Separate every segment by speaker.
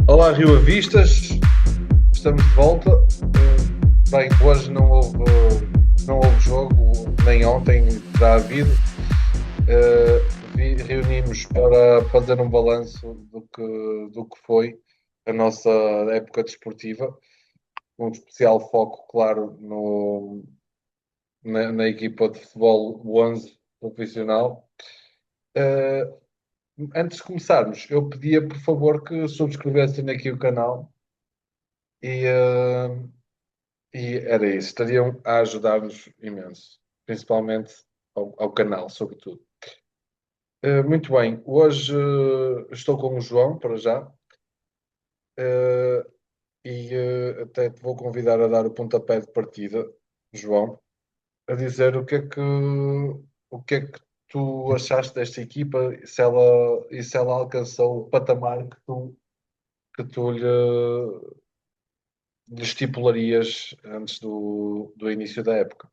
Speaker 1: Olá, Rio Avistas, estamos de volta. Bem, hoje não houve jogo, nem ontem terá havido. Reunimos para fazer um balanço do que foi a nossa época desportiva, com um especial foco, claro, na equipa de futebol 11 profissional. Uh, Antes de começarmos, eu pedia, por favor, que subscrevessem aqui o canal e, e era isso, estariam a ajudar-nos imenso, principalmente ao canal, sobretudo. Muito bem, hoje estou com o João, para já, uh, até te vou convidar a dar o pontapé de partida, João, a dizer o que é que tu achaste desta equipa e se ela alcançou o patamar que tu lhe estipularias antes do início da época.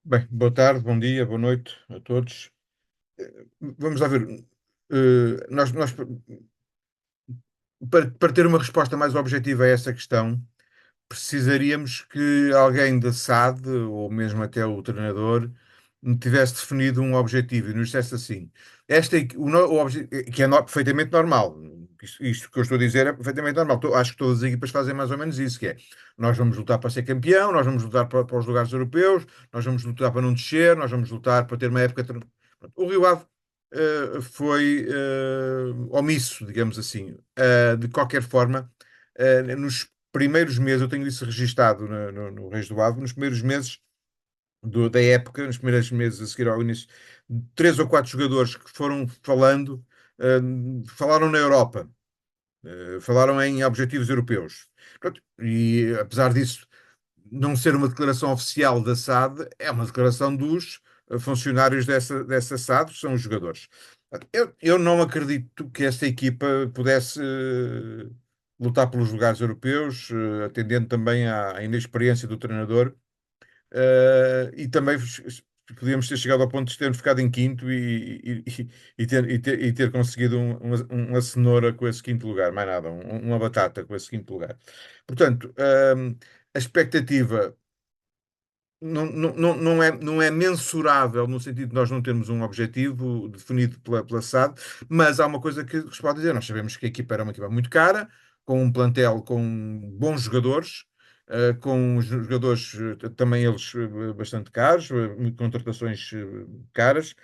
Speaker 2: Bem, boa tarde, bom dia, boa noite a todos. Vamos lá ver. Nós, para ter uma resposta mais objetiva a essa questão, precisaríamos que alguém da SAD, ou mesmo até o treinador, tivesse definido um objetivo e nos dissesse assim: que é perfeitamente normal. Isto que eu estou a dizer é perfeitamente normal. Acho que todas as equipas fazem mais ou menos isso, que é: nós vamos lutar para ser campeão, nós vamos lutar para os lugares europeus, nós vamos lutar para não descer, nós vamos lutar para ter uma época. Pronto. O Rio Ave foi omisso, digamos assim. De qualquer forma, nos primeiros meses, eu tenho isso registado no Reis do Ave, nos primeiros meses da época, nos primeiros meses a seguir ao início, três ou quatro jogadores que foram falando, falaram na Europa, falaram em objetivos europeus. Pronto, e apesar disso não ser uma declaração oficial da SAD, é uma declaração dos funcionários dessa SAD, que são os jogadores. Eu não acredito que esta equipa pudesse lutar pelos lugares europeus, atendendo também à inexperiência do treinador, e também podíamos ter chegado ao ponto de termos ficado em quinto e ter conseguido uma cenoura com esse quinto lugar, mais nada, uma batata com esse quinto lugar. Portanto, a expectativa não é mensurável no sentido de nós não termos um objetivo definido pela SAD, mas há uma coisa que se pode dizer: nós sabemos que a equipa era uma equipa muito cara, com um plantel com bons jogadores, com os jogadores também eles bastante caros, contratações caras,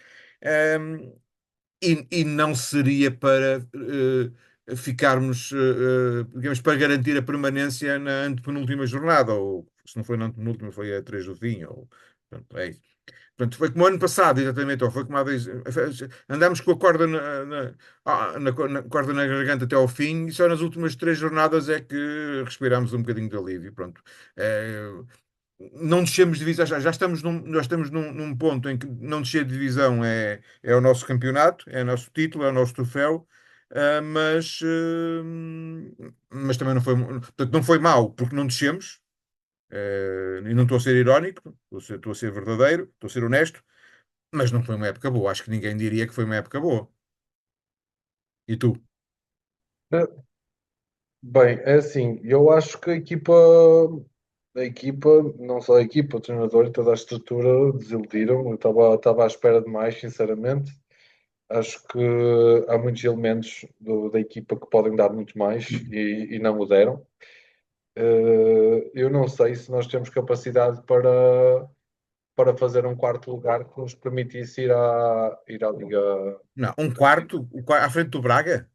Speaker 2: ehm, e não seria para ficarmos, digamos, para garantir a permanência na antepenúltima jornada, ou se não foi na antepenúltima, foi a 3 do fim, ou pronto, é isso. Portanto, foi como ano passado, exatamente, ou foi como há dois. Andámos com a corda na corda na garganta até ao fim, e só nas últimas três jornadas é que respirámos um bocadinho de alívio. Pronto. Não descemos de divisão, já estamos num ponto em que não descer de divisão é o nosso campeonato, é o nosso título, é o nosso troféu, mas também não foi, portanto, não foi mau porque não descemos, e não estou a ser irónico, estou a ser verdadeiro, estou a ser honesto, mas não foi uma época boa. Acho que ninguém diria que foi uma época boa. E tu?
Speaker 1: Bem, é assim, eu acho que a equipa, não só a equipa, o treinador e toda a estrutura desiludiram. Eu estava à espera de mais, sinceramente. Acho que há muitos elementos da equipa que podem dar muito mais e não o deram. Eu não sei se nós temos capacidade para fazer um quarto lugar que nos permitisse ir à Liga.
Speaker 2: Não, um quarto, à frente do Braga?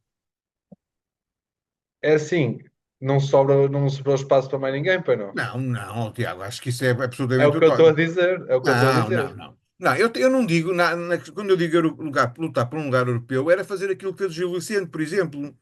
Speaker 1: É assim, não sobrou espaço para mais ninguém, pois não.
Speaker 2: Não, não, Tiago, acho que isso é
Speaker 1: É
Speaker 2: absolutamente
Speaker 1: o que eu estou a
Speaker 2: utópico.
Speaker 1: dizer, é o que eu estou a
Speaker 2: Não,
Speaker 1: dizer.
Speaker 2: não, não. Não, eu não digo, quando eu digo lutar por um lugar europeu, era fazer aquilo que fez o Gil Vicente, por exemplo.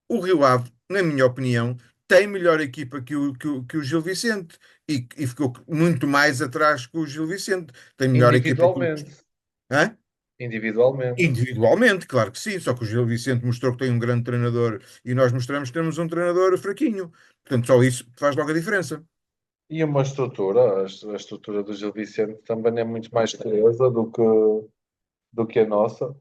Speaker 2: O Rio Ave, na minha opinião, tem melhor equipa que o Gil Vicente e ficou muito mais atrás que o Gil Vicente. Tem melhor equipa que o.
Speaker 1: Individualmente.
Speaker 2: Hã?
Speaker 1: Individualmente.
Speaker 2: Individualmente, claro que sim, só que o Gil Vicente mostrou que tem um grande treinador e nós mostramos que temos um treinador fraquinho. Portanto, só isso faz logo a diferença.
Speaker 1: E uma estrutura, a estrutura do Gil Vicente também é muito mais coesa do que a nossa.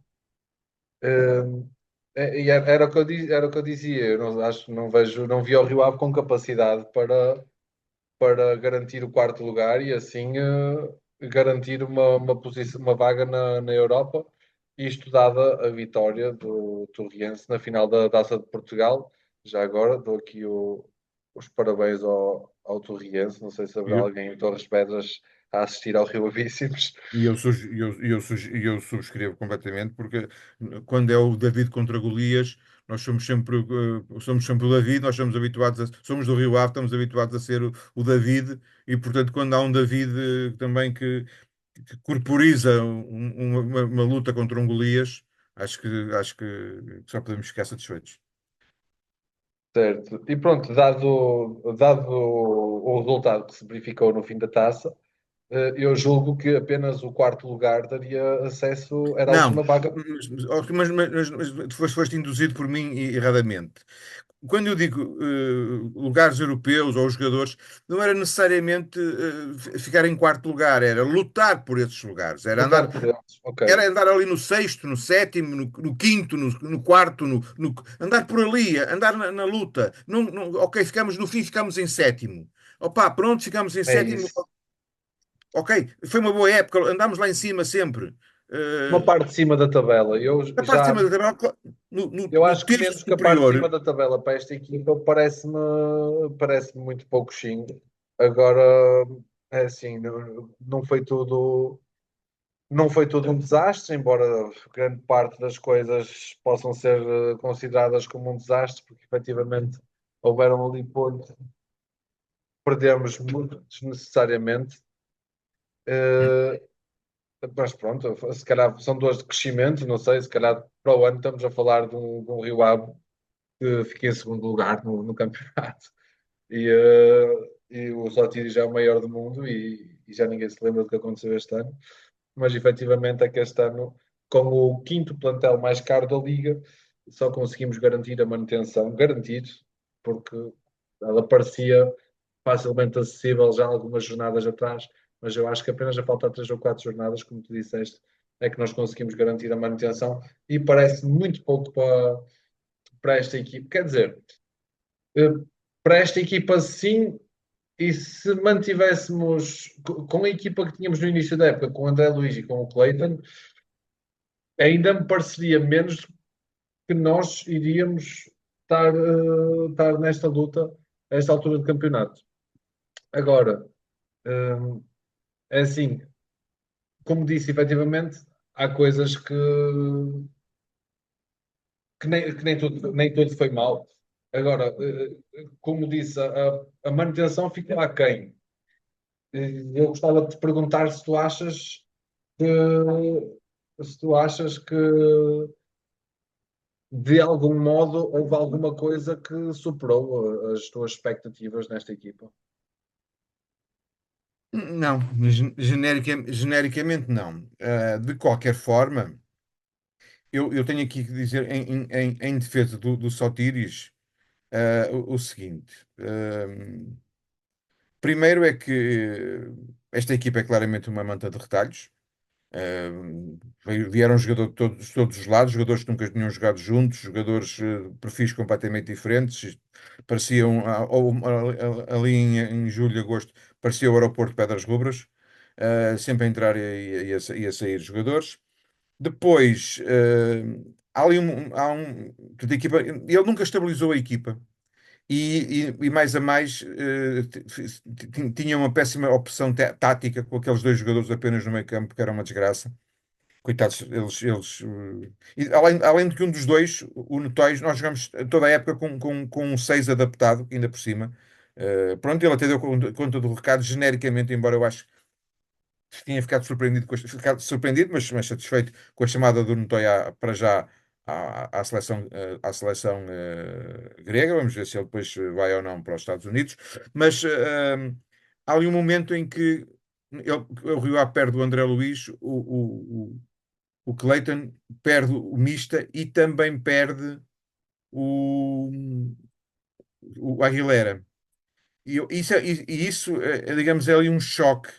Speaker 1: era o que era o que eu dizia. Eu não, acho, não vejo, não vi o Rio Ave com capacidade para garantir o quarto lugar e assim garantir uma posição, uma vaga na Europa. Isto dada a vitória do Torriense na final da Taça de Portugal. Já agora dou aqui os parabéns ao Torriense. Não sei se haverá
Speaker 2: Eu,
Speaker 1: alguém em Torres Vedras a assistir ao Rio Avíssimos.
Speaker 2: subscrevo completamente, porque quando é o David contra Golias, nós somos sempre o David, nós somos habituados somos do Rio Ave, estamos habituados a ser o David, e portanto, quando há um David também que corporiza uma luta contra um Golias, acho que só podemos ficar satisfeitos.
Speaker 1: Certo. E pronto, dado o resultado que se verificou no fim da taça, eu julgo que apenas o quarto lugar daria acesso, era a
Speaker 2: Não,
Speaker 1: última vaga.
Speaker 2: mas tu foste induzido por mim erradamente. Quando eu digo lugares europeus ou os jogadores, não era necessariamente ficar em quarto lugar, era lutar por esses lugares,
Speaker 1: Lutar por eles. Ok,
Speaker 2: era andar ali no sexto, no sétimo, no quinto, no quarto, andar por ali, andar na luta. Ok, ficamos no fim, ficamos em sétimo. Opa, pronto, ficamos em
Speaker 1: é
Speaker 2: sétimo.
Speaker 1: isso.
Speaker 2: Ok, foi uma boa época, andámos lá em cima sempre.
Speaker 1: Uma
Speaker 2: Eh,
Speaker 1: parte de cima da tabela.
Speaker 2: Na parte de cima da tabela, no, no,
Speaker 1: Eu
Speaker 2: no
Speaker 1: acho que
Speaker 2: terço
Speaker 1: menos que a parte de cima
Speaker 2: superior.
Speaker 1: da tabela para esta equipa parece-me muito pouco xingo. Agora, é assim, não foi tudo um desastre, embora grande parte das coisas possam ser consideradas como um desastre, porque efetivamente houveram ali pontos que perdemos muito desnecessariamente. Eh, mas pronto, se calhar são duas de crescimento, não sei, se calhar para o ano estamos a falar de um Rio Ave que fica em segundo lugar no campeonato. E o Sotiri já é o maior do mundo e já ninguém se lembra do que aconteceu este ano. Mas efetivamente é que este ano, com o quinto plantel mais caro da Liga, só conseguimos garantir a manutenção, garantir, porque ela parecia facilmente acessível já há algumas jornadas atrás, mas eu acho que apenas a faltar 3 ou 4 jornadas, como tu disseste, é que nós conseguimos garantir a manutenção e parece muito pouco para esta equipe. Quer dizer, eh, para esta equipa sim, e se mantivéssemos com a equipa que tínhamos no início da época, com o André Luiz e com o Clayton, ainda me pareceria menos que nós iríamos estar nesta luta a esta altura do campeonato. Agora, é assim, como disse, efetivamente, há coisas que nem tudo foi mal. Agora, como disse, a manutenção fica aquém. Eu gostava de te perguntar se tu achas que de algum modo houve alguma coisa que superou as tuas expectativas nesta equipa.
Speaker 2: Não, genericamente não. De qualquer forma, eu tenho aqui que dizer em defesa do Sotiris, o seguinte. Primeiro é que esta equipa é claramente uma manta de retalhos. Vieram jogadores de todos os lados, jogadores que nunca tinham jogado juntos, jogadores de perfis completamente diferentes. Isto pareciam, ali em julho e agosto, parecia o aeroporto de Pedras Rubras, sempre a entrar e a sair jogadores. Depois, há ali portanto, a equipa, ele nunca estabilizou a equipa. E mais a mais, tinha uma péssima opção tática com aqueles dois jogadores apenas no meio campo, que era uma desgraça. Coitados, e além de que um dos dois, o Notóis, nós jogamos toda a época com um 6 adaptado, ainda por cima. Pronto, ele até deu conta do recado genericamente, embora eu acho que tinha ficado surpreendido, ficado surpreendido, mas satisfeito com a chamada do Notói para já à seleção grega. Vamos ver se ele depois vai ou não para os Estados Unidos. Mas há ali um momento em que o Rio Ave perde o André Luiz, o Clayton perde o Mista e também perde o, o Aguilera. E isso, digamos, é ali um choque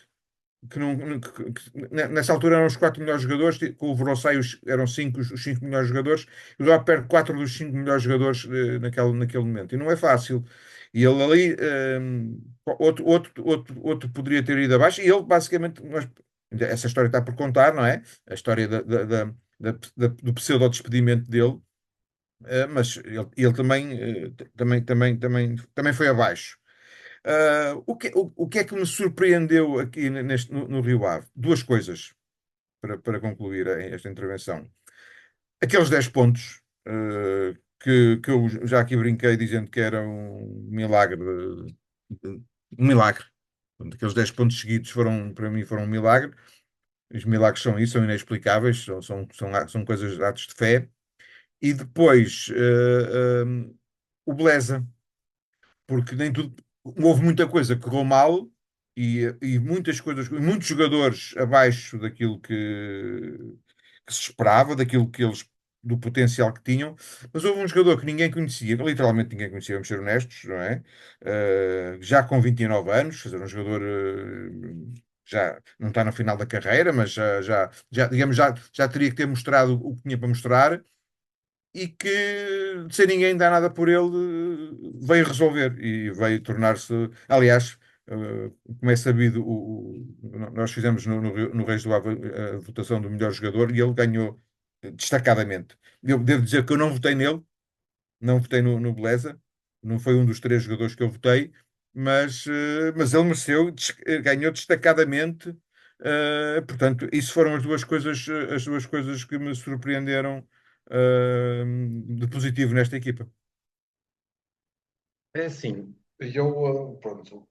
Speaker 2: nessa altura eram os quatro melhores jogadores, com o Verosai eram cinco, os cinco melhores jogadores, e o Rio Ave perde quatro dos cinco melhores jogadores naquele momento. E não é fácil. E ele ali, outro poderia ter ido abaixo, e ele basicamente, essa história está por contar, não é? A história do pseudo-despedimento dele, mas ele também foi abaixo. O que é que me surpreendeu aqui no Rio Ave? Duas coisas para concluir esta intervenção. Aqueles 10 pontos que eu já aqui brinquei dizendo que era um milagre. Um milagre. Portanto, aqueles 10 pontos seguidos para mim, foram um milagre. Os milagres são isso, são inexplicáveis, são coisas, atos de fé. E depois, o Beleza, porque nem tudo, houve muita coisa que correu mal e muitas coisas, muitos jogadores abaixo daquilo que se esperava, daquilo que eles, do potencial que tinham, mas houve um jogador que ninguém conhecia, que literalmente ninguém conhecia, vamos ser honestos, não é? Já com 29 anos, quer dizer, um jogador já não está no final da carreira, mas digamos, já teria que ter mostrado o que tinha para mostrar e que, sem ninguém dar nada por ele, veio resolver e veio tornar-se. Aliás, como é sabido, nós fizemos no Reis do Ave a votação do melhor jogador e ele ganhou destacadamente. Eu devo dizer que eu não votei nele, não votei no Beleza, não foi um dos três jogadores que eu votei, mas ele mereceu, ganhou destacadamente. Portanto, isso foram as duas coisas que me surpreenderam de positivo nesta equipa.
Speaker 1: É assim, eu, pronto,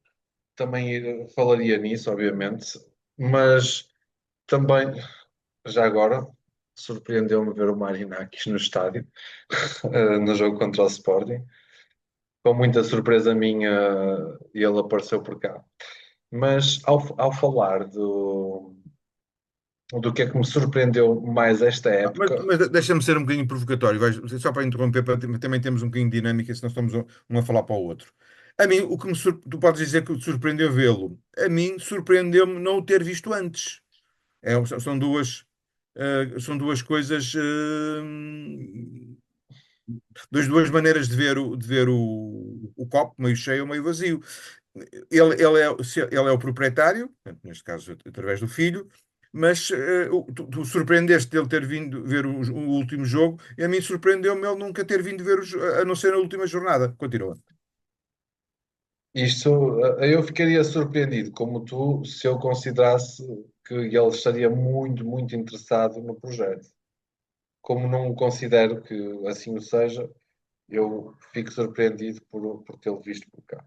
Speaker 1: também falaria nisso, obviamente, mas também, já agora, surpreendeu-me ver o Marinakis no estádio, no jogo contra o Sporting. Com muita surpresa minha, ele apareceu por cá. Mas ao falar do que é que me surpreendeu mais esta
Speaker 2: Mas,
Speaker 1: época,
Speaker 2: mas deixa-me ser um bocadinho provocatório, só para interromper, também temos um bocadinho de dinâmica, senão estamos um a falar para o outro. A mim, tu podes dizer que te surpreendeu vê-lo. A mim, surpreendeu-me não o ter visto antes. São duas coisas, duas maneiras de ver o copo, meio cheio ou meio vazio. Ele é o proprietário, portanto, neste caso através do filho, mas tu surpreendeste dele ter vindo ver o último jogo, e a mim surpreendeu-me ele nunca ter vindo ver, a não ser na última jornada. Continua.
Speaker 1: eu ficaria surpreendido, como tu, se eu considerasse que ele estaria muito, muito interessado no projeto. Como não considero que assim o seja, eu fico surpreendido por tê-lo visto por cá.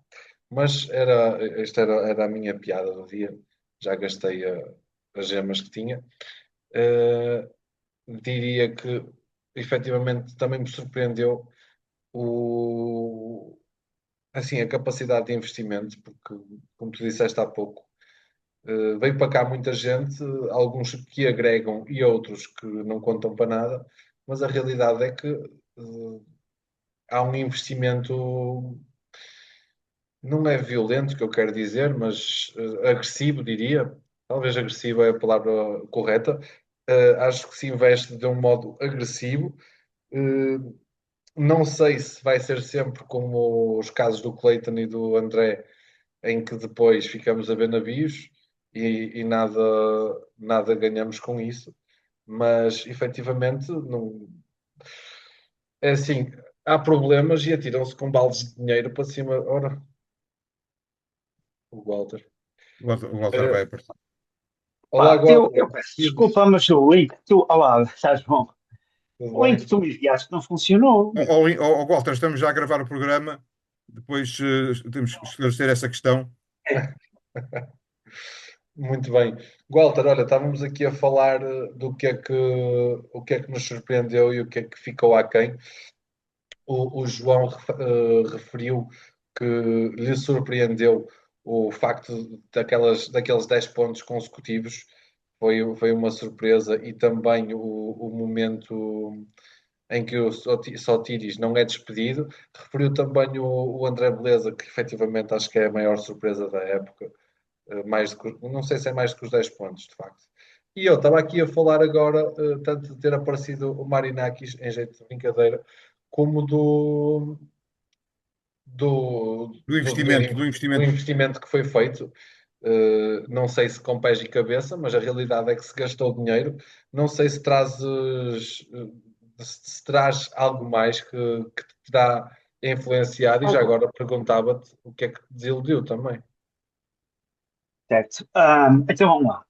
Speaker 1: Mas esta era a minha piada do dia. Já gastei as gemas que tinha. Uh, Diria que efetivamente também me surpreendeu o, assim, a capacidade de investimento, porque, como tu disseste há pouco, veio para cá muita gente, alguns que agregam e outros que não contam para nada, mas a realidade é que há um investimento, não é violento que eu quero dizer, mas agressivo, diria. Talvez agressivo é a palavra correta. Acho que se investe de um modo agressivo. Uh, não sei se vai ser sempre como os casos do Clayton e do André, em que depois ficamos a ver navios e nada ganhamos com isso, mas efetivamente não, é assim, há problemas e atiram-se com baldes de dinheiro para cima. Ora, o Walter.
Speaker 2: O Walter vai
Speaker 1: Eh,
Speaker 2: aparecer.
Speaker 1: Olá,
Speaker 3: Pá, eu
Speaker 1: Walter.
Speaker 3: peço
Speaker 1: Dizes,
Speaker 3: desculpa, mas o link que tu. Olá, estás bom?
Speaker 1: tudo
Speaker 3: O link que
Speaker 1: bem?
Speaker 3: tu me enviaste não funcionou.
Speaker 2: Walter, estamos já a gravar o programa, depois temos que esclarecer essa questão.
Speaker 1: Muito bem. Walter, olha, estávamos aqui a falar o que é que nos surpreendeu e o que é que ficou aquém. O João referiu que lhe surpreendeu o facto daqueles 10 pontos consecutivos. Foi uma surpresa e também o momento em que o Sotiris não é despedido. Referiu também o André Beleza, que efetivamente acho que é a maior surpresa da época. Não sei se é mais do que os 10 pontos, de facto. E eu estava aqui a falar agora, tanto de ter aparecido o Marinakis, em jeito de brincadeira, como
Speaker 2: Do investimento, do
Speaker 1: do
Speaker 2: investimento.
Speaker 1: investimento que foi feito. Não sei se com pés e cabeça, mas a realidade é que se gastou dinheiro. Não sei se se traz algo mais que te terá influenciado, e já agora perguntava-te o que é que te desiludiu também.
Speaker 3: Certo. Então vamos lá.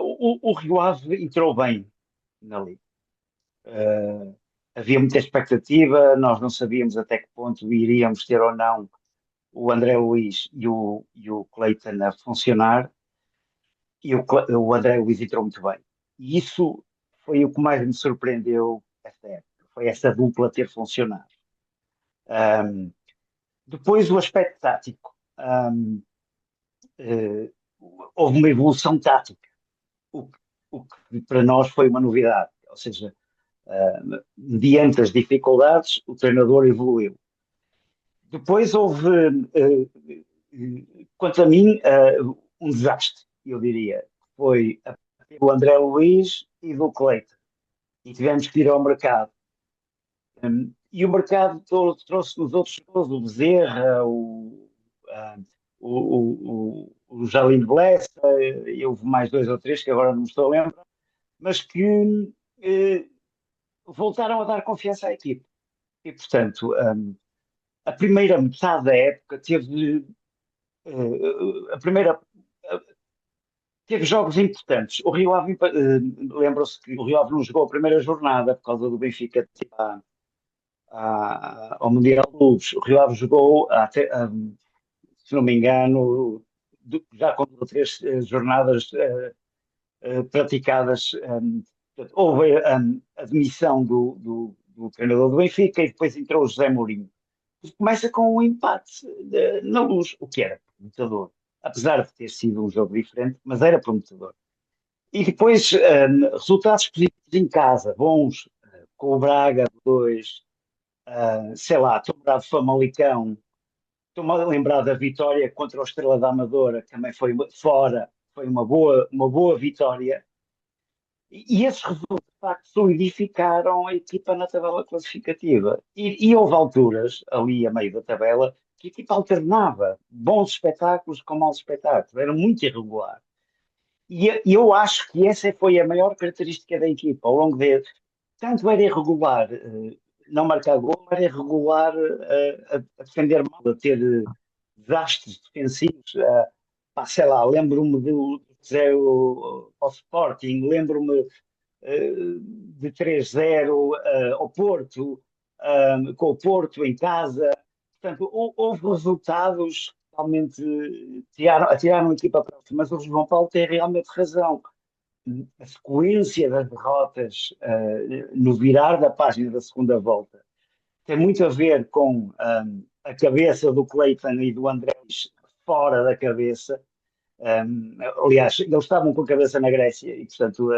Speaker 3: O Rio Ave entrou bem na Liga. Ah, Havia muita expectativa, nós não sabíamos até que ponto iríamos ter ou não o André Luiz e o Cleiton a funcionar, e o André Luiz entrou muito bem. E isso foi o que mais me surpreendeu esta época, foi essa dupla ter funcionado. Ahm, Depois o aspecto tático. Eh, Houve uma evolução tática, o, o que para nós foi uma novidade. Ou seja, mediante as dificuldades, o treinador evoluiu. Depois houve, quanto a mim, um desastre, eu diria. Foi a partir do André Luiz e do Cleiton. E tivemos que ir ao mercado. E o mercado todo trouxe-nos outros jogadores, o Bezerra, ah, o Jaline Blessa, e houve mais dois ou três que agora não me estou a lembrar, mas que eh, voltaram a dar confiança à equipe. E, portanto, a primeira metade da época a primeira teve jogos importantes. O Rio Ave, lembram-se que o Rio Ave não jogou a primeira jornada por causa do Benfica ao Mundial de Clubes. O Rio Ave jogou, se não me engano, já com 3 jornadas praticadas. Portanto, houve a demissão do treinador do Benfica e depois entrou o José Mourinho. Começa com um empate na Luz, o que era prometedor. Apesar de ter sido um jogo diferente, mas era prometedor. E depois, resultados positivos em casa, bons, com o Braga 2, sei lá, estou a lembrar de Famalicão, estou-me a lembrar da vitória contra o Estrela da Amadora, que também foi fora, foi uma boa vitória. E esses resultados, de facto, solidificaram a equipa na tabela classificativa. E houve alturas, ali a meio da tabela, que a equipa alternava bons espetáculos com maus espetáculos. Era muito irregular. E eu acho que essa foi a maior característica da equipa ao longo de. Tanto era irregular, não marcar gol, era irregular a defender mal, a ter desastres defensivos. Sei lá, lembro-me do 0 ao Sporting, lembro-me de 3-0 ao Porto, com o Porto em casa. Portanto, houve resultados que realmente atiraram a equipa para cima, mas o João Paulo tem realmente razão. A sequência das derrotas no virar da página da segunda volta tem muito a ver com a cabeça do Cleiton e do Andrés fora da cabeça. Aliás, eles estavam com a cabeça na Grécia e, portanto,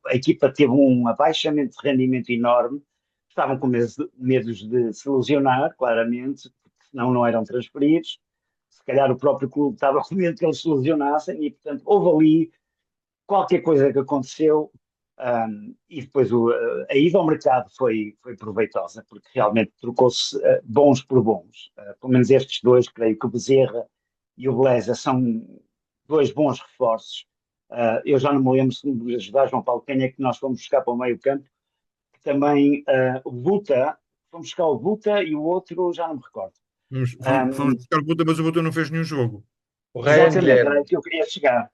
Speaker 3: a equipa teve um abaixamento de rendimento enorme. Estavam com medos de se lesionar, claramente, porque senão não eram transferidos. Se calhar o próprio clube estava com medo que eles se lesionassem e, portanto, houve ali qualquer coisa que aconteceu. E depois a ida ao mercado foi proveitosa, porque realmente trocou-se bons por bons. Pelo menos estes dois, creio que o Bezerra e o Beleza são dois bons reforços. Eu já não me lembro se me ajudar, João Paulo, quem é que nós fomos buscar para o meio campo. Também o Buta, fomos buscar o Buta e o outro já não me recordo.
Speaker 2: Fomos buscar o Buta, mas o Buta não fez nenhum jogo.
Speaker 1: O Ryan
Speaker 3: Exatamente, era
Speaker 1: Guilherme.
Speaker 3: aí que eu queria chegar.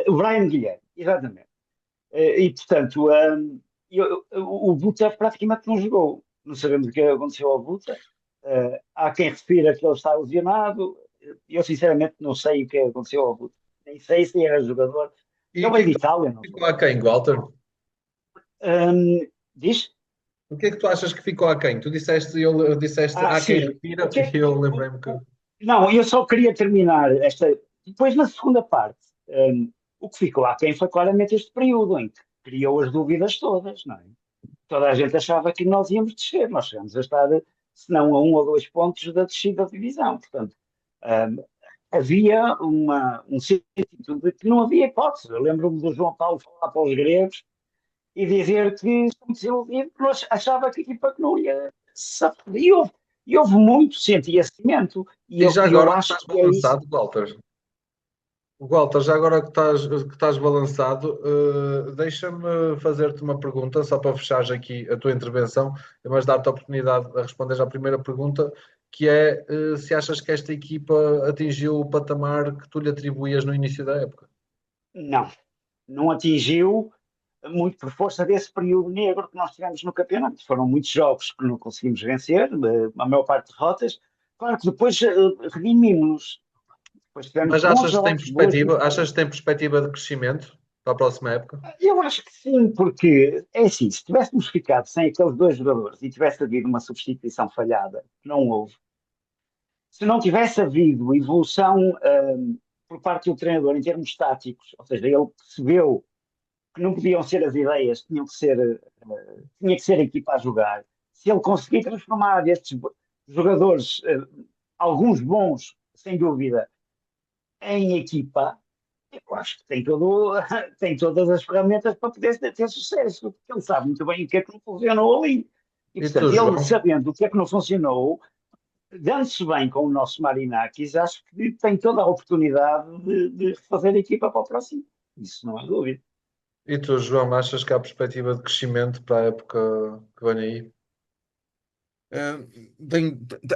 Speaker 3: O Brian Guilherme, exatamente. E portanto, o Buta praticamente não jogou. Não sabemos o que aconteceu ao Buta. Há quem refira que ele está lesionado. Eu sinceramente não sei o que aconteceu ao Buta. Nem sei se era jogador.
Speaker 1: E
Speaker 3: Ele
Speaker 1: o que
Speaker 3: veio
Speaker 1: é
Speaker 3: de
Speaker 1: que
Speaker 3: Itália, não
Speaker 1: ficou
Speaker 3: foi?
Speaker 1: aquém, Walter?
Speaker 3: Diz?
Speaker 1: O que é que tu achas que ficou aquém? Tu disseste há quem
Speaker 3: Sim.
Speaker 1: refira e eu lembrei-me que.
Speaker 3: Não, eu só queria terminar esta. Depois, na segunda parte, o que ficou aquém foi claramente este período em que criou as dúvidas todas, não é? Toda a gente achava que nós íamos descer, nós chegamos a estar, se não a 1 ou 2 pontos da descida da divisão. Portanto, havia um sentido de que não havia hipótese. Eu lembro-me do João Paulo falar para os gregos e dizer que estamos desiludidos, porque nós achava que a equipa que não ia safar. E houve muito sentimento, e
Speaker 1: E
Speaker 3: eu,
Speaker 1: já
Speaker 3: e eu
Speaker 1: agora que
Speaker 3: acho
Speaker 1: estás
Speaker 3: que é isso.
Speaker 1: balançado, Walter. Walter, já agora que estás balançado, deixa-me fazer-te uma pergunta, só para fechares aqui a tua intervenção, mas dar-te a oportunidade de responder à primeira pergunta, que é se achas que esta equipa atingiu o patamar que tu lhe atribuías no início da época.
Speaker 3: Não, não atingiu muito por força desse período negro que nós tivemos no campeonato. Foram muitos jogos que não conseguimos vencer, a maior parte de derrotas. Claro que depois redimimos. Depois tivemos
Speaker 1: Mas
Speaker 3: bons
Speaker 1: achas que tem
Speaker 3: jogos, boas
Speaker 1: perspectiva?
Speaker 3: vitórias.
Speaker 1: Achas que tem perspectiva de crescimento para a próxima época?
Speaker 3: Eu acho que sim, porque é assim, se tivéssemos ficado sem aqueles dois jogadores e tivesse havido uma substituição falhada, que não houve, se não tivesse havido evolução por parte do treinador em termos táticos, ou seja, ele percebeu que não podiam ser as ideias, tinha que ser a equipa a jogar. Se ele conseguir transformar estes jogadores, alguns bons, sem dúvida, em equipa, eu acho que tem todas as ferramentas para poder ter sucesso, porque ele sabe muito bem o que é que não funcionou ali. E,
Speaker 1: E tu,
Speaker 3: portanto, ele
Speaker 1: João?
Speaker 3: sabendo o que é que não funcionou, dando-se bem com o nosso Marinakis, acho que tem toda a oportunidade de refazer a equipa para o próximo. Isso não há dúvida.
Speaker 1: E tu, João, achas que há perspectiva de crescimento para a época que vem aí?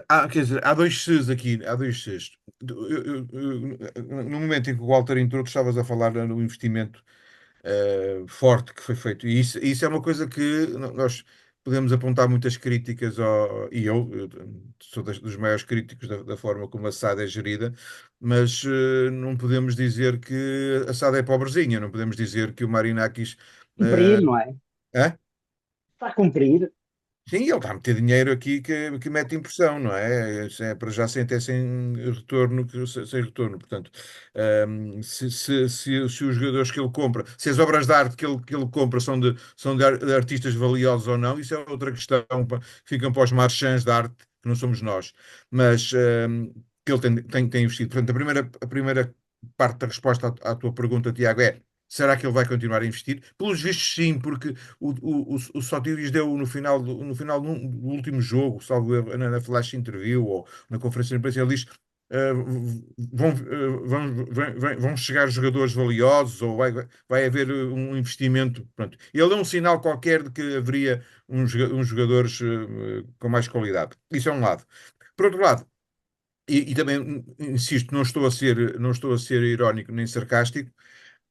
Speaker 2: Ah, quer dizer, há dois Cs aqui, há dois Cs. No momento em que o Walter entrou, tu estavas a falar no investimento forte que foi feito. E isso é uma coisa que nós podemos apontar muitas críticas e eu sou dos maiores críticos da forma como a SAD é gerida, mas não podemos dizer que a SAD é pobrezinha, não podemos dizer que o Marinakis.
Speaker 3: Cumprir,
Speaker 2: eh,
Speaker 3: não é?
Speaker 2: hã?
Speaker 3: Está a cumprir.
Speaker 2: Sim, ele está a meter dinheiro aqui que mete impressão, não é? Isso é para já sem até sem retorno, sem retorno. Portanto, se os jogadores que ele compra, se as obras de arte que ele compra são de artistas valiosos ou não, isso é outra questão, ficam para os marchands de arte, que não somos nós. Mas que ele tem investido. Portanto, a primeira parte da resposta à tua pergunta, Tiago, é: será que ele vai continuar a investir? Pelos vistos, sim, porque o Sotiris deu no final do último jogo, salvo erro, na flash interview ou na conferência de imprensa, ele diz eh, vão chegar jogadores valiosos ou vai haver um investimento. Pronto. Ele é um sinal qualquer de que haveria uns jogadores com mais qualidade. Isso é um lado. Por outro lado, e também insisto, não estou a ser irónico nem sarcástico.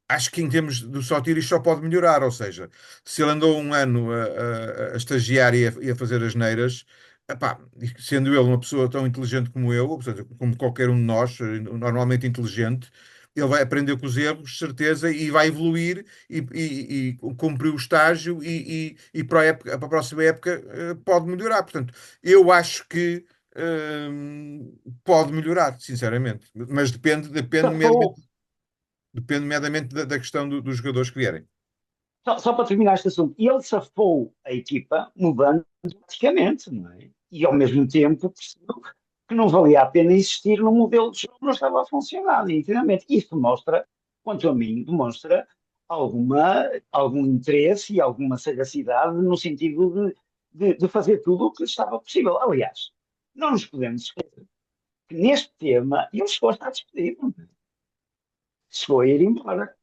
Speaker 2: Acho que em termos do Sotiris só pode melhorar, ou seja, se ele andou um ano a estagiar e a fazer as neiras, epá, sendo ele uma pessoa tão inteligente como eu, ou seja, como qualquer um de nós, normalmente inteligente, ele vai aprender com os erros, certeza, e vai evoluir e cumprir o estágio e para a próxima época pode melhorar. Portanto, eu acho que pode melhorar, sinceramente, mas depende
Speaker 3: Safou,
Speaker 2: meramente. Depende, nomeadamente, da questão dos jogadores que vierem.
Speaker 3: só para terminar este assunto, ele safou a equipa mudando drasticamente, não é? E ao mesmo tempo percebeu que não valia a pena insistir num modelo de jogo que não estava a funcionar, nitidamente. Isso mostra, quanto a mim, demonstra algum interesse e alguma sagacidade no sentido de fazer tudo o que estava possível. Aliás, não nos podemos esquecer que neste tema ele chegou a estar despedido, chegou a ir embora.
Speaker 2: Sim.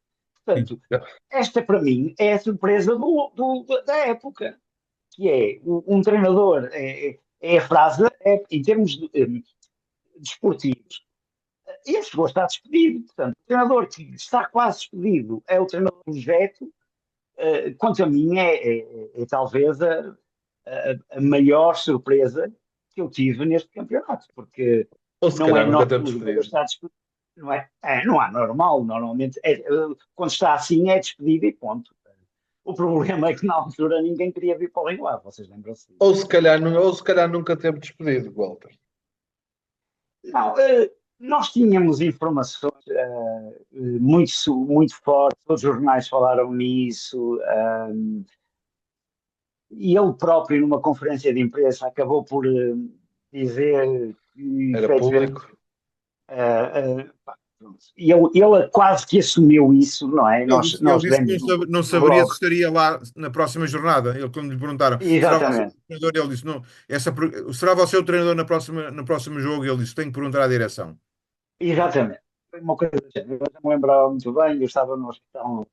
Speaker 3: Portanto, esta para mim é a surpresa da época, que é um treinador, é a frase, em termos desportivos, ele chegou a estar despedido. Portanto, o treinador que está quase despedido é o treinador do projeto, quanto a mim é talvez a maior surpresa que eu tive neste campeonato, porque
Speaker 1: Ou se
Speaker 3: não é
Speaker 1: calhar nunca
Speaker 3: normal
Speaker 1: temos
Speaker 3: o jogador
Speaker 1: despedido.
Speaker 3: estar despedido. Não há normal, normalmente. Quando está assim é despedido e ponto. O problema é que na altura ninguém queria vir para o Rio Ave, vocês lembram-se disso?
Speaker 1: Ou se calhar nunca temos despedido, Walter.
Speaker 3: Não, nós tínhamos informações muito fortes, todos os jornais falaram nisso, e ele próprio, numa conferência de imprensa, acabou por dizer que
Speaker 1: Era
Speaker 3: efetivamente
Speaker 1: público.
Speaker 3: Pá, pronto. Ele quase que assumiu isso, não é?
Speaker 2: Ele
Speaker 3: Nós
Speaker 2: disse que
Speaker 3: demos
Speaker 2: não
Speaker 3: no
Speaker 2: saberia se
Speaker 3: blog.
Speaker 2: estaria lá na próxima jornada. Ele, quando lhe perguntaram, será você o
Speaker 3: Exatamente,
Speaker 2: treinador? Ele disse, não, será você o treinador no próximo jogo? Ele disse, tenho que perguntar à direção.
Speaker 3: exatamente. Foi uma coisa assim, eu não me lembrava muito bem, eu estava no hospital.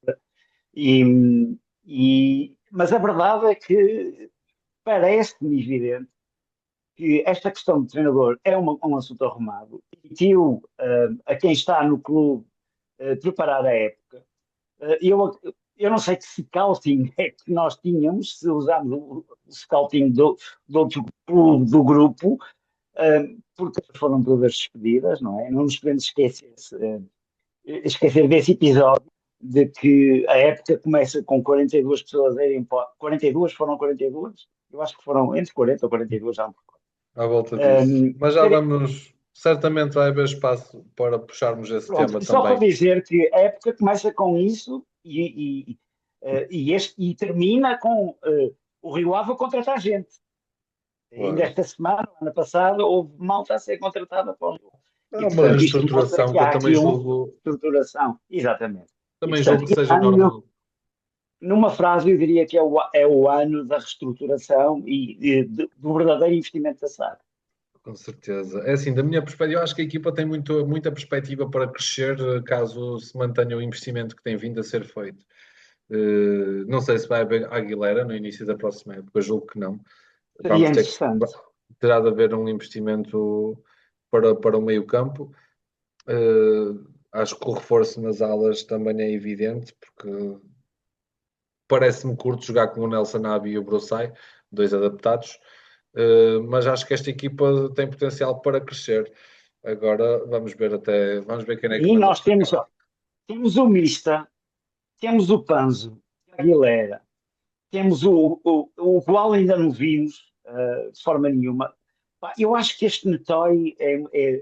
Speaker 3: Mas a verdade é que parece-me evidente que esta questão de treinador é um assunto arrumado. Permitiu a quem está no clube preparar a época. Eu não sei que scouting é que nós tínhamos, se usámos o scouting do outro clube do grupo, porque foram todas despedidas, não é? Não nos podemos esquecer desse episódio de que a época começa com 42 pessoas a irem para. 42 foram 42? Eu acho que foram entre 40 ou 42, já.
Speaker 1: À volta disso. Mas já
Speaker 3: Ter-
Speaker 1: vamos, certamente vai haver espaço para puxarmos esse tema
Speaker 3: Pronto, só para
Speaker 1: também.
Speaker 3: dizer que a época começa com isso e termina com o Rio Ave a contratar gente. Ainda
Speaker 1: Claro.
Speaker 3: esta semana, ano passado, houve malta a ser contratada para o Rio. E,
Speaker 1: É uma
Speaker 3: portanto, isto mostra
Speaker 1: reestruturação
Speaker 3: que
Speaker 1: que eu
Speaker 3: há aqui uma estruturação. Exatamente. E,
Speaker 1: também julgo
Speaker 3: portanto,
Speaker 1: que
Speaker 3: este
Speaker 1: seja
Speaker 3: ano,
Speaker 1: normal.
Speaker 3: numa frase, eu diria que é o ano da reestruturação do verdadeiro investimento da SAD.
Speaker 1: Com certeza. É assim, da minha perspectiva, eu acho que a equipa tem muita perspectiva para crescer, caso se mantenha o investimento que tem vindo a ser feito. Não sei se vai haver Aguilera no início da próxima época, julgo que não.
Speaker 3: Seria
Speaker 1: Vamos ter que,
Speaker 3: interessante.
Speaker 1: terá de haver um investimento para o meio-campo. Acho que o reforço nas alas também é evidente, porque parece-me curto jogar com o Nelson Nabi e o Brossai, dois adaptados. Mas acho que esta equipa tem potencial para crescer. Agora vamos ver quem é que
Speaker 3: E
Speaker 1: manda
Speaker 3: nós
Speaker 1: para
Speaker 3: temos,
Speaker 1: cá.
Speaker 3: ó, temos o Mista, temos o Panzo, a Aguilera, temos o qual ainda não vimos de forma nenhuma. Pá, eu acho que este Netói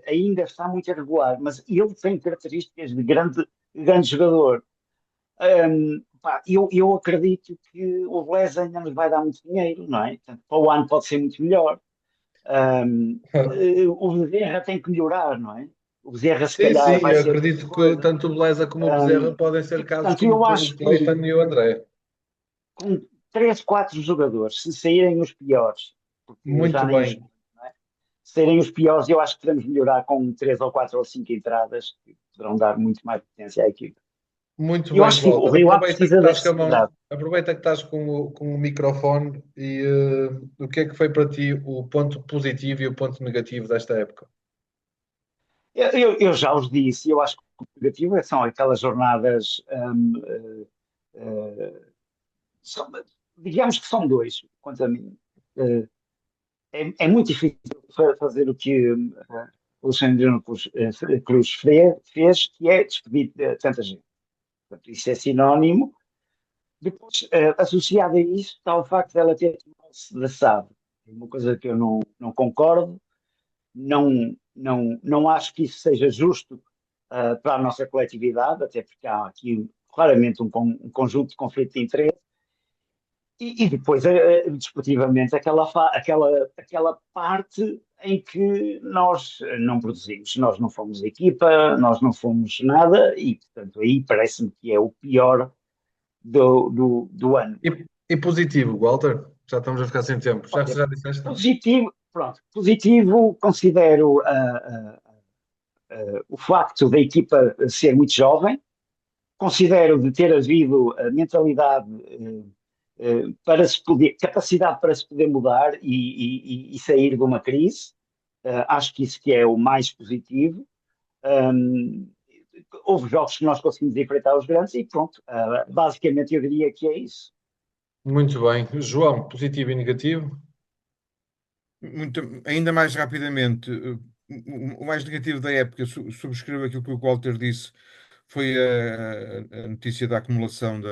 Speaker 3: ainda está muito irregular, mas ele tem características de grande jogador. Pá, eu acredito que o Vélez ainda nos vai dar muito dinheiro, não é? Portanto, para o ano pode ser muito melhor. O Bezerra tem que melhorar, não é? O Bezerra, se
Speaker 1: Sim, sim,
Speaker 3: calhar, vai
Speaker 1: eu
Speaker 3: ser outra
Speaker 1: acredito que
Speaker 3: coisa.
Speaker 1: tanto o Beleza como o Bezerra
Speaker 3: Um,
Speaker 1: podem ser
Speaker 3: e,
Speaker 1: casos
Speaker 3: portanto,
Speaker 1: como
Speaker 3: eu
Speaker 1: o
Speaker 3: acho que
Speaker 1: Cleiton e o André.
Speaker 3: com 3, 4 jogadores, se saírem os piores, porque eu já
Speaker 1: Muito
Speaker 3: nem
Speaker 1: bem,
Speaker 3: jogo, não é? Se saírem os piores, eu acho que podemos melhorar com 3 ou 4 ou 5 entradas que poderão dar muito mais potência à equipe.
Speaker 1: muito
Speaker 3: Eu
Speaker 1: bem,
Speaker 3: acho que o
Speaker 1: Walter.
Speaker 3: Rio Ave precisa de agressividade.
Speaker 1: Aproveita que estás com o microfone e o que é que foi para ti o ponto positivo e o ponto negativo desta época?
Speaker 3: Eu já os disse, eu acho que o negativo são aquelas jornadas, eh, são- digamos que são dois, quanto a mim. Eh, é muito difícil fazer o que o Alexandre Cruz fez, que é despedir tanta gente. Portanto, isso é sinónimo. Depois, associado a isso, está o facto dela ter tomado-se da SAD. É uma coisa que eu não concordo, não acho que isso seja justo para a nossa coletividade, até porque há aqui claramente um conjunto de conflito de interesse. E depois, desportivamente, aquela parte em que nós não produzimos, nós não fomos equipa, nós não fomos nada, e portanto aí parece-me que é o pior do ano.
Speaker 1: E positivo, Walter? Já estamos a ficar sem tempo.
Speaker 3: Olha,
Speaker 1: Já disseste?
Speaker 3: positivo, pronto, positivo considero o facto da equipa ser muito jovem, considero de ter havido a mentalidade para se poder, capacidade para se poder mudar e sair de uma crise. Acho que isso que é o mais positivo. Um, Houve jogos que nós conseguimos enfrentar os grandes e pronto. Basicamente eu diria que é isso.
Speaker 1: Muito bem. João, positivo e negativo?
Speaker 2: Ainda mais rapidamente, o mais negativo da época, subscrevo aquilo que o Walter disse, foi a notícia da acumulação da,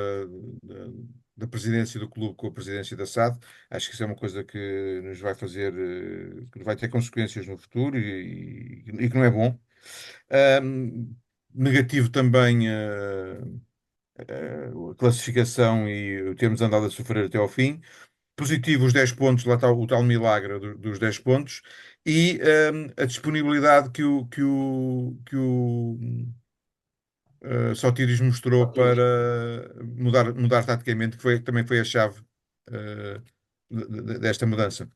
Speaker 2: da presidência do clube com a presidência da SAD. Acho que isso é uma coisa que nos vai fazer, que vai ter consequências no futuro e que não é bom. Negativo também a classificação e o termos andado a sofrer até ao fim. positivo os 10 pontos, lá está o tal milagre dos 10 pontos, e a disponibilidade Sotiris mostrou para mudar taticamente, que também foi a chave eh, desta mudança.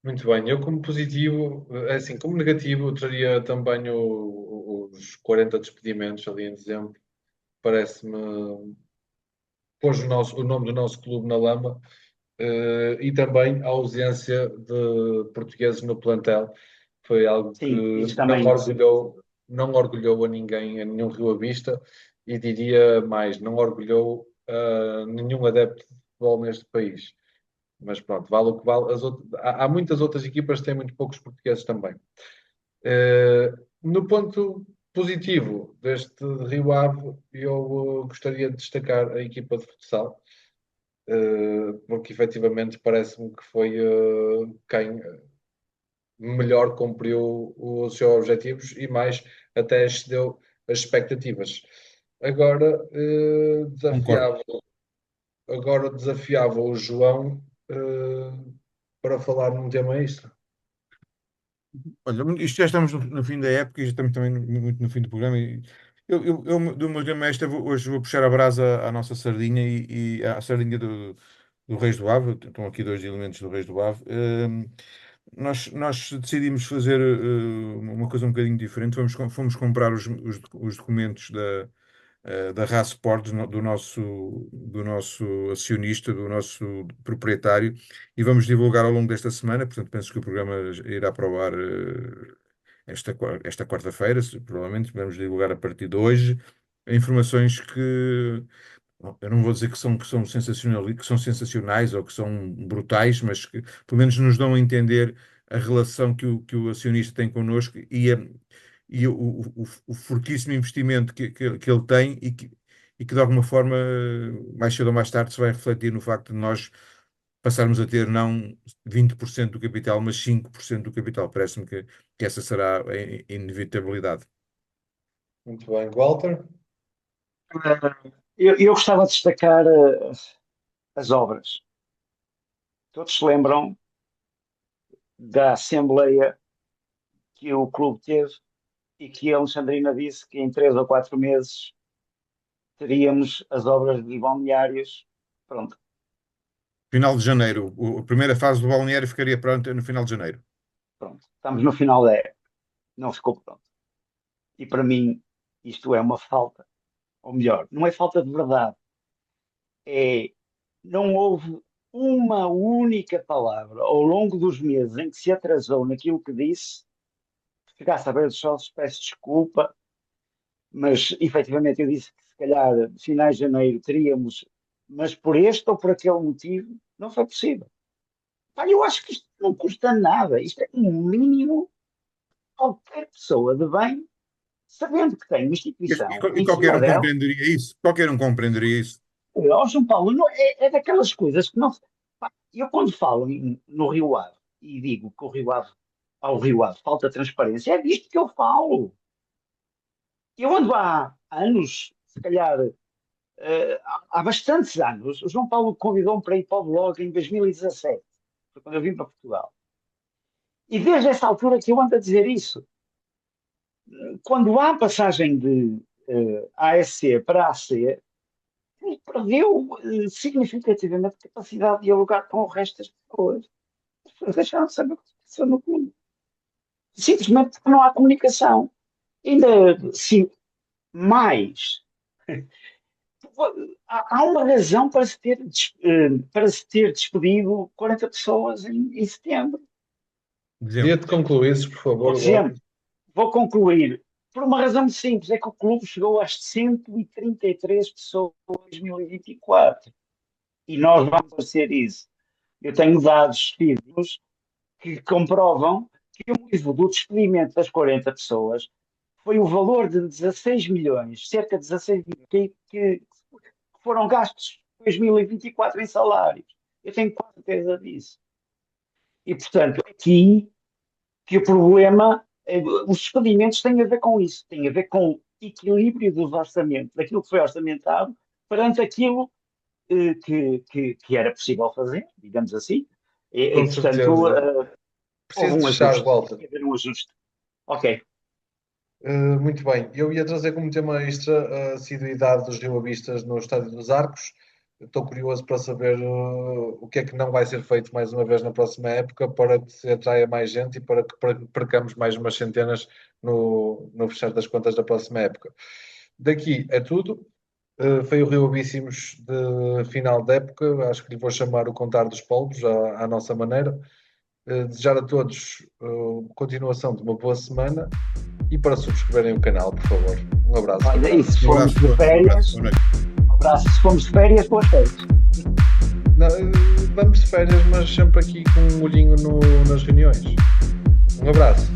Speaker 1: Muito bem, eu como positivo, assim, como negativo, eu traria também os 40 despedimentos ali em dezembro. Parece-me pôs o nome do nosso clube na lama, e também a ausência de portugueses no plantel. Foi algo que
Speaker 3: Sim, isso
Speaker 1: não
Speaker 3: também.
Speaker 1: orgulhou, não orgulhou a ninguém, a nenhum Rio Avista, e diria mais, não orgulhou nenhum adepto de futebol neste país. Mas pronto, vale o que vale. Há muitas outras equipas que têm muito poucos portugueses também. No ponto positivo deste Rio Ave, eu gostaria de destacar a equipa de futsal, porque efetivamente parece-me que foi quem melhor cumpriu os seus objetivos e mais até excedeu as expectativas. Agora,
Speaker 2: Concordo.
Speaker 1: desafiava o João para falar num tema extra.
Speaker 2: Olha, isto já estamos no fim da época e já estamos também muito no fim do programa. E do meu tema extra, hoje vou puxar a brasa à nossa sardinha e à sardinha do Reis do Ave. Estão aqui dois elementos do Reis do Ave. Nós decidimos fazer uma coisa um bocadinho diferente. Fomos comprar os documentos da Rasport, do nosso acionista, do nosso proprietário, e vamos divulgar ao longo desta semana. Portanto, penso que o programa irá para o ar esta quarta-feira, provavelmente. Vamos divulgar a partir de hoje informações que. Bom, eu não vou dizer que são sensacionais ou que são brutais, mas que pelo menos nos dão a entender a relação que o acionista tem connosco e o fortíssimo investimento que ele tem e que de alguma forma, mais cedo ou mais tarde, se vai refletir no facto de nós passarmos a ter não 20% do capital, mas 5% do capital. Parece-me que essa será a inevitabilidade.
Speaker 1: Muito bem, Walter.
Speaker 3: Eu gostava de destacar as obras. Todos se lembram da Assembleia que o clube teve e que a Alexandrina disse que em 3 ou 4 meses teríamos as obras de balneários. Pronto,
Speaker 2: Final de janeiro. A primeira fase do balneário ficaria pronta no final de janeiro.
Speaker 3: pronto. Estamos no final da época. Não ficou pronto. E para mim, isto é uma falta. Ou melhor, não é falta de verdade. É, não houve uma única palavra ao longo dos meses em que se atrasou naquilo que disse. Ficar a saber dos sócios, peço desculpa, mas efetivamente eu disse que se calhar finais de janeiro teríamos, mas por este ou por aquele motivo, não foi possível. Pá, eu acho que isto não custa nada, isto é um mínimo. Qualquer pessoa de bem, sabendo que tem uma
Speaker 2: E,
Speaker 3: instituição
Speaker 2: e
Speaker 3: em
Speaker 2: qualquer
Speaker 3: cima
Speaker 2: um
Speaker 3: dela,
Speaker 2: compreenderia isso. Qualquer um compreenderia isso.
Speaker 3: ó João Paulo, não, é daquelas coisas que não. Pá, eu quando falo no Rio Ave e digo que o Rio Ave, ao Rio Ave falta transparência, é disto que eu falo. Eu ando há anos, se calhar há bastantes anos, o João Paulo convidou-me para ir para o blog em 2017, foi quando eu vim para Portugal. E desde essa altura que eu ando a dizer isso. Quando há passagem de ASC para AC, perdeu significativamente a capacidade de dialogar com o resto das pessoas. As pessoas deixaram de saber o que se passou no clube. Simplesmente porque não há comunicação. Ainda, sim, mais. Há uma razão para se ter despedido 40 pessoas em setembro.
Speaker 1: Queria-te
Speaker 2: Dezembro.
Speaker 1: concluísses, por
Speaker 3: Em
Speaker 1: favor, Walter.
Speaker 3: dezembro. Vou concluir. Por uma razão muito simples, é que o clube chegou às 133 pessoas em 2024. E nós vamos fazer isso. Eu tenho dados fidedignos que comprovam que o motivo do despedimento das 40 pessoas foi o valor de 16 milhões, cerca de 16 milhões, que foram gastos em 2024 em salários. Eu tenho quase certeza disso. E, portanto, aqui que o problema, os despedimentos têm a ver com isso, têm a ver com o equilíbrio dos orçamentos, daquilo que foi orçamentado, perante aquilo que era possível fazer, digamos assim,
Speaker 1: Com
Speaker 3: e portanto,
Speaker 1: certeza.
Speaker 3: houve
Speaker 1: Preciso
Speaker 3: um
Speaker 1: de fechar,
Speaker 3: ajuste,
Speaker 1: Walter.
Speaker 3: tem que haver um ajuste. Ok.
Speaker 1: Muito bem. Eu ia trazer como tema extra a assiduidade dos rioabistas no Estádio dos Arcos. Estou curioso para saber o que é que não vai ser feito mais uma vez na próxima época para que se atraia mais gente e para que percamos mais umas centenas no fechar das contas da próxima época. Daqui é tudo. Foi o Rio Abíssimos de final de época. Acho que lhe vou chamar o Contar dos Polvos à nossa maneira. Desejar a todos continuação de uma boa semana e para subscreverem o canal, por favor. Um abraço.
Speaker 3: Olha, e se
Speaker 2: Um
Speaker 3: formos
Speaker 2: abraço,
Speaker 3: de férias,
Speaker 2: boa noite.
Speaker 3: um abraço. Se formos de férias, boas férias.
Speaker 1: Não, vamos de férias, mas sempre aqui com um olhinho nas reuniões. Um abraço.